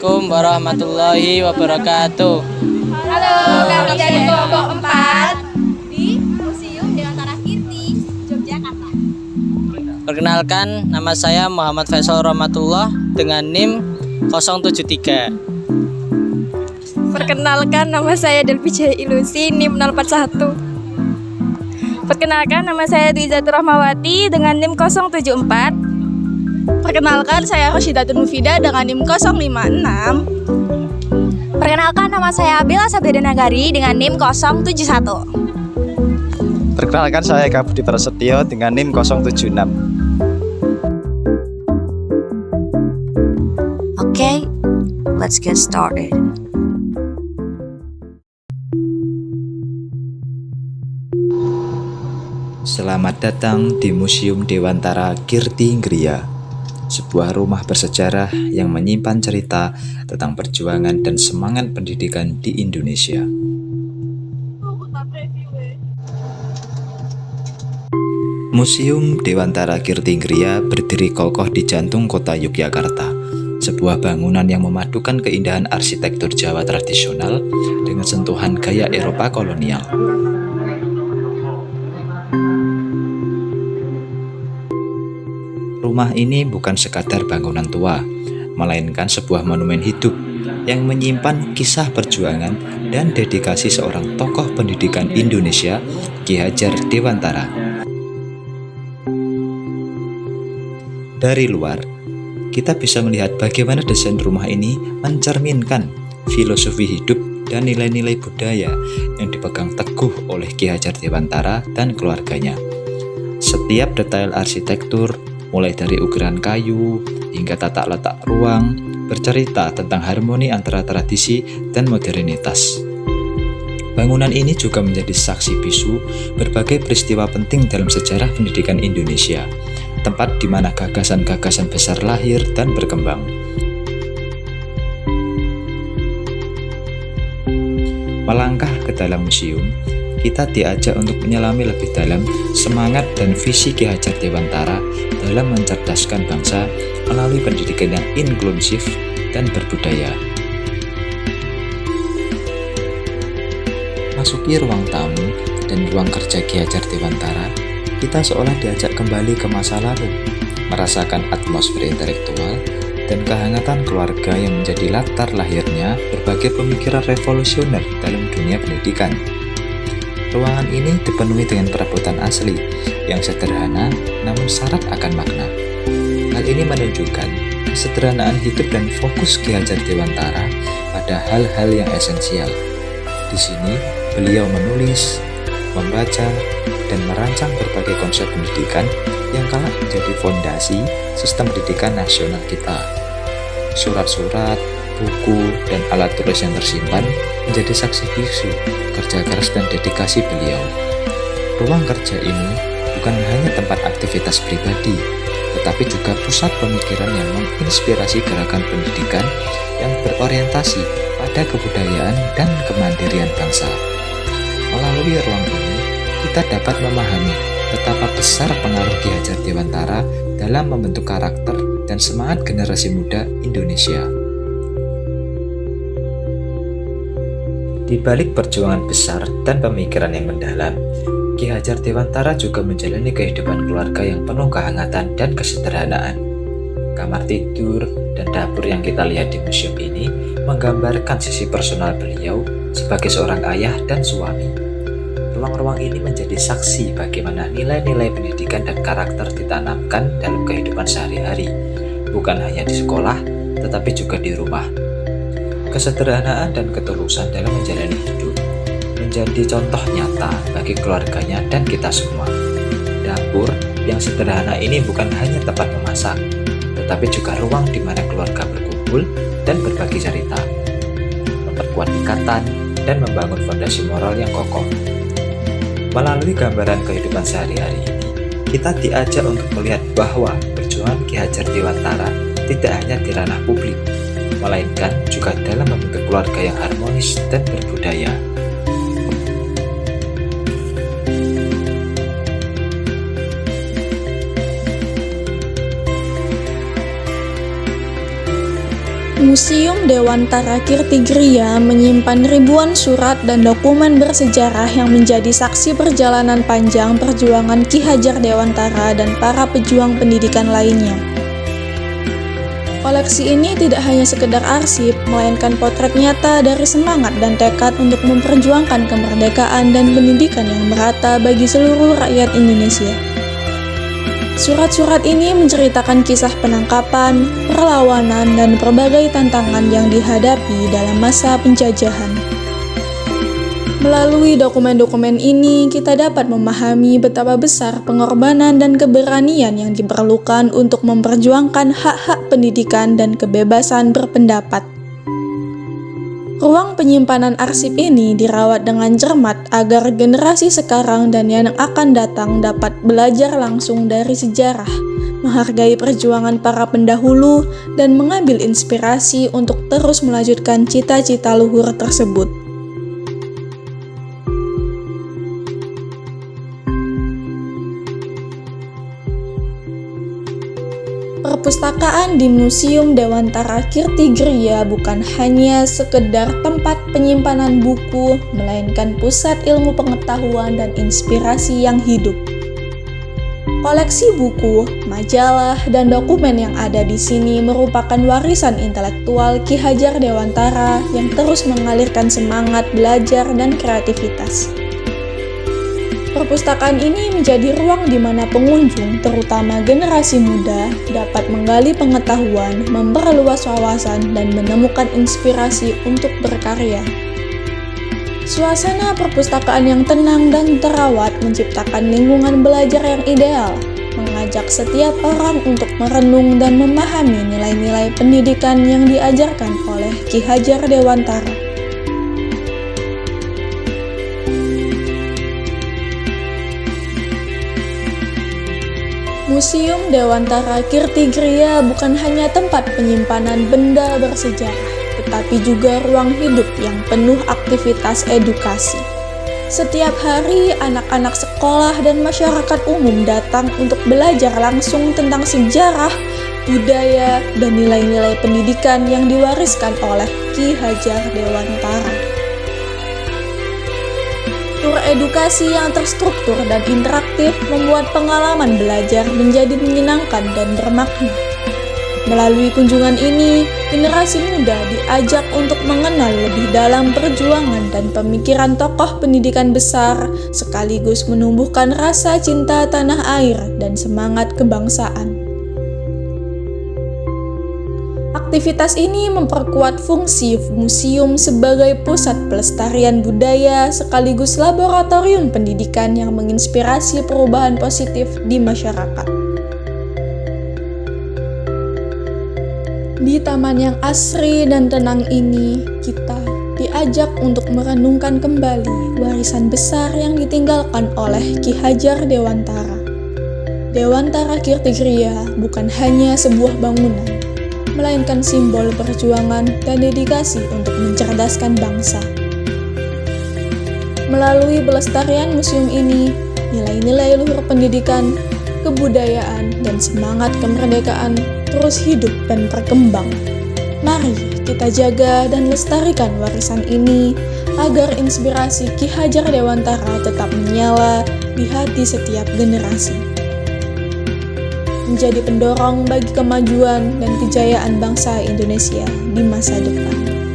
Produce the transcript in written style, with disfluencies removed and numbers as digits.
Assalamualaikum warahmatullahi wabarakatuh. Halo, kami dari kelompok 4 di Museum Dewantara Kirti, Yogyakarta. Perkenalkan, nama saya Muhammad Faisal Rahmatullah dengan NIM 073. Perkenalkan, nama saya Delvi Jaya Ilusi, NIM 041. Perkenalkan, nama saya Dwi Rahmawati dengan NIM 074. Perkenalkan, saya Rosyidatun Mufida dengan NIM 056. Perkenalkan, nama saya Bella Sabrina Nagari dengan NIM 071. Perkenalkan, saya Eka Budi Prasetyo dengan NIM 076. Okay, let's get started. Selamat datang di Museum Dewantara Kirti Ngriya, sebuah rumah bersejarah yang menyimpan cerita tentang perjuangan dan semangat pendidikan di Indonesia. Museum Dewantara Kirti Ngriya berdiri kokoh di jantung kota Yogyakarta, sebuah bangunan yang memadukan keindahan arsitektur Jawa tradisional dengan sentuhan gaya Eropa kolonial. Rumah ini bukan sekadar bangunan tua, melainkan sebuah monumen hidup yang menyimpan kisah perjuangan dan dedikasi seorang tokoh pendidikan Indonesia, Ki Hajar Dewantara. Dari luar, kita bisa melihat bagaimana desain rumah ini mencerminkan filosofi hidup dan nilai-nilai budaya yang dipegang teguh oleh Ki Hajar Dewantara dan keluarganya. Setiap detail arsitektur, mulai dari ukiran kayu hingga tata letak ruang, bercerita tentang harmoni antara tradisi dan modernitas. Bangunan ini juga menjadi saksi bisu berbagai peristiwa penting dalam sejarah pendidikan Indonesia, tempat di mana gagasan-gagasan besar lahir dan berkembang. Melangkah ke dalam museum, kita diajak untuk menyelami lebih dalam semangat dan visi Ki Hajar Dewantara dalam mencerdaskan bangsa melalui pendidikan yang inklusif dan berbudaya. Masuki ruang tamu dan ruang kerja Ki Hajar Dewantara, kita seolah diajak kembali ke masa lalu, merasakan atmosfer intelektual dan kehangatan keluarga yang menjadi latar lahirnya berbagai pemikiran revolusioner dalam dunia pendidikan. Ruangan ini dipenuhi dengan perabotan asli yang sederhana namun syarat akan makna. Hal ini menunjukkan kesederhanaan hidup dan fokus Ki Hajar Dewantara pada hal-hal yang esensial. Di sini beliau menulis, membaca, dan merancang berbagai konsep pendidikan yang kelak menjadi fondasi sistem pendidikan nasional kita. Surat-surat, buku, dan alat tulis yang tersimpan menjadi saksi bisu kerja keras dan dedikasi beliau. Ruang kerja ini bukan hanya tempat aktivitas pribadi, tetapi juga pusat pemikiran yang menginspirasi gerakan pendidikan yang berorientasi pada kebudayaan dan kemandirian bangsa. Melalui ruang ini, kita dapat memahami betapa besar pengaruh Ki Hajar Dewantara dalam membentuk karakter dan semangat generasi muda Indonesia. Di balik perjuangan besar dan pemikiran yang mendalam, Ki Hajar Dewantara juga menjalani kehidupan keluarga yang penuh kehangatan dan kesederhanaan. Kamar tidur dan dapur yang kita lihat di museum ini menggambarkan sisi personal beliau sebagai seorang ayah dan suami. Ruang-ruang ini menjadi saksi bagaimana nilai-nilai pendidikan dan karakter ditanamkan dalam kehidupan sehari-hari, bukan hanya di sekolah, tetapi juga di rumah. Kesederhanaan dan ketulusan dalam menjalani hidup menjadi contoh nyata bagi keluarganya dan kita semua. Dapur yang sederhana ini bukan hanya tempat memasak, tetapi juga ruang di mana keluarga berkumpul dan berbagi cerita, memperkuat ikatan, dan membangun fondasi moral yang kokoh. Melalui gambaran kehidupan sehari-hari ini, kita diajak untuk melihat bahwa perjuangan Ki Hajar Dewantara tidak hanya di ranah publik, melainkan juga dalam membentuk keluarga yang harmonis dan berbudaya. Museum Dewantara Kirtigriya menyimpan ribuan surat dan dokumen bersejarah yang menjadi saksi perjalanan panjang perjuangan Ki Hajar Dewantara dan para pejuang pendidikan lainnya. Koleksi ini tidak hanya sekedar arsip, melainkan potret nyata dari semangat dan tekad untuk memperjuangkan kemerdekaan dan pendidikan yang merata bagi seluruh rakyat Indonesia. Surat-surat ini menceritakan kisah penangkapan, perlawanan, dan berbagai tantangan yang dihadapi dalam masa penjajahan. Melalui dokumen-dokumen ini, kita dapat memahami betapa besar pengorbanan dan keberanian yang diperlukan untuk memperjuangkan hak-hak pendidikan dan kebebasan berpendapat. Ruang penyimpanan arsip ini dirawat dengan cermat agar generasi sekarang dan yang akan datang dapat belajar langsung dari sejarah, menghargai perjuangan para pendahulu, dan mengambil inspirasi untuk terus melanjutkan cita-cita luhur tersebut. Perpustakaan di Museum Dewantara Kirtigriya bukan hanya sekedar tempat penyimpanan buku, melainkan pusat ilmu pengetahuan dan inspirasi yang hidup. Koleksi buku, majalah, dan dokumen yang ada di sini merupakan warisan intelektual Ki Hajar Dewantara yang terus mengalirkan semangat belajar dan kreativitas. Perpustakaan ini menjadi ruang di mana pengunjung, terutama generasi muda, dapat menggali pengetahuan, memperluas wawasan, dan menemukan inspirasi untuk berkarya. Suasana perpustakaan yang tenang dan terawat menciptakan lingkungan belajar yang ideal, mengajak setiap orang untuk merenung dan memahami nilai-nilai pendidikan yang diajarkan oleh Ki Hajar Dewantara. Museum Dewantara Kirtigriya bukan hanya tempat penyimpanan benda bersejarah, tetapi juga ruang hidup yang penuh aktivitas edukasi. Setiap hari, anak-anak sekolah dan masyarakat umum datang untuk belajar langsung tentang sejarah, budaya, dan nilai-nilai pendidikan yang diwariskan oleh Ki Hajar Dewantara. Tur edukasi yang terstruktur dan interaktif membuat pengalaman belajar menjadi menyenangkan dan bermakna. Melalui kunjungan ini, generasi muda diajak untuk mengenal lebih dalam perjuangan dan pemikiran tokoh pendidikan besar, sekaligus menumbuhkan rasa cinta tanah air dan semangat kebangsaan. Aktivitas ini memperkuat fungsi museum sebagai pusat pelestarian budaya sekaligus laboratorium pendidikan yang menginspirasi perubahan positif di masyarakat. Di taman yang asri dan tenang ini, kita diajak untuk merenungkan kembali warisan besar yang ditinggalkan oleh Ki Hajar Dewantara. Dewantara Kirtigriya bukan hanya sebuah bangunan, melainkan simbol perjuangan dan dedikasi untuk mencerdaskan bangsa. Melalui pelestarian museum ini, nilai-nilai luhur pendidikan, kebudayaan, dan semangat kemerdekaan terus hidup dan berkembang. Mari kita jaga dan lestarikan warisan ini agar inspirasi Ki Hajar Dewantara tetap menyala di hati setiap generasi, menjadi pendorong bagi kemajuan dan kejayaan bangsa Indonesia di masa depan.